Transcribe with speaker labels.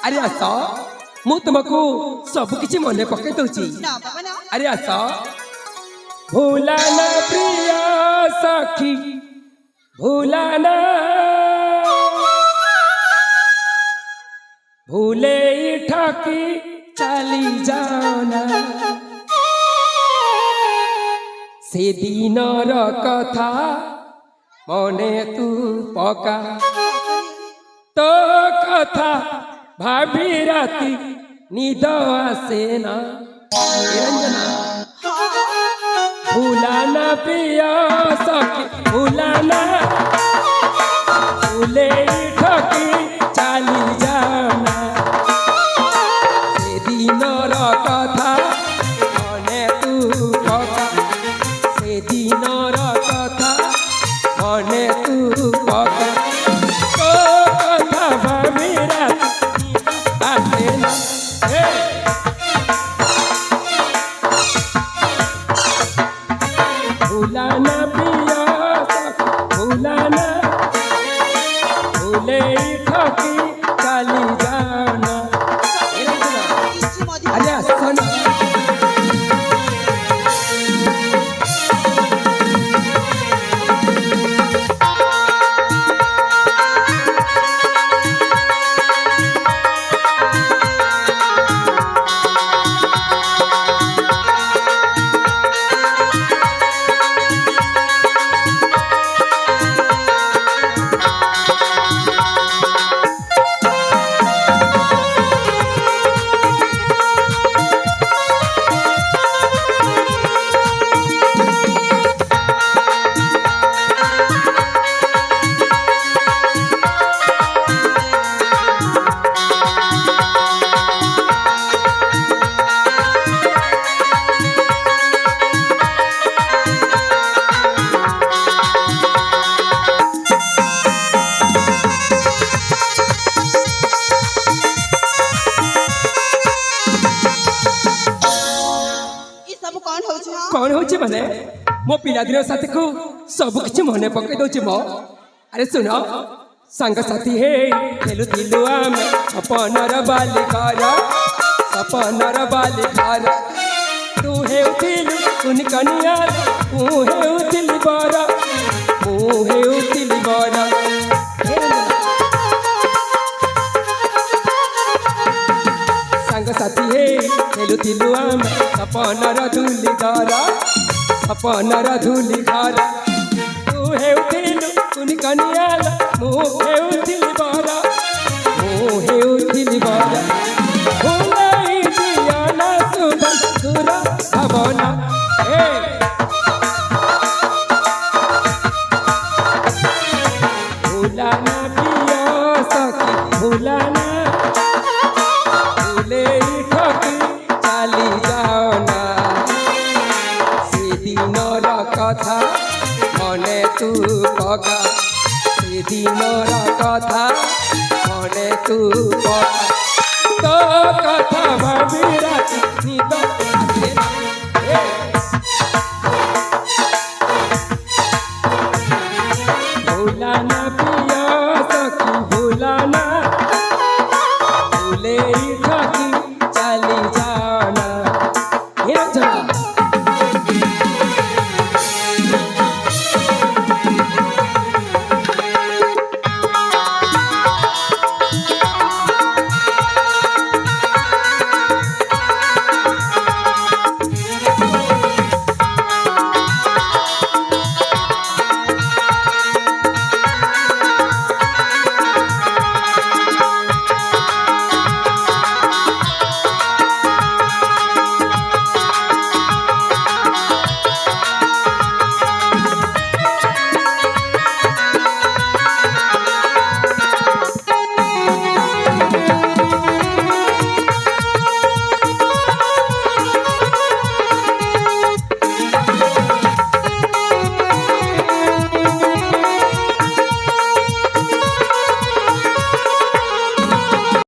Speaker 1: अरे आस मु तुमको सब किछि मने पके दउची। अरे आस भूलाना प्रिय सखी भूलाना भूले ठकी चली जाना से दिनर कथा मने तू पका तो कथा भाभी राती निद आसे ना निरंजना भूलाना प्रिय सखी भूलाना भूले ठकी चली जाना से दिनर कथा मने तू पका से दिनर कथा मने तू पका तो कथा भाभी राती आसे ना भूलाना प्रिय भूलाना भूले ठकी चली जाना। अरे सुन कौन होची माने मो पिला दिन साथी को सब किछि मने पके दोची मो। अरे सुनो संग साथी हे खेलु दिलु आमे अपनर बालिकार तू हे उथिलु उन कनिया तू हे उथिलि बरा तू हे उथिलि बरा संग साथी हे खेलु दिलु आमे अपनर धूली घर तू हे उथिलु उन कनिया मु हे उथिलि बरा मु हे उथिलि बरा भूलाई दियाना सुबह सुरा भवना हे भूलाना प्रिय सखी भूलाना भूले ठकी चली जाना से दिनर कथा मने तू पका से दिनर कथा मने तू पका तो कथा भाभी राती निद आसे ना। भूलाना प्रिय सखी भूलाना भूले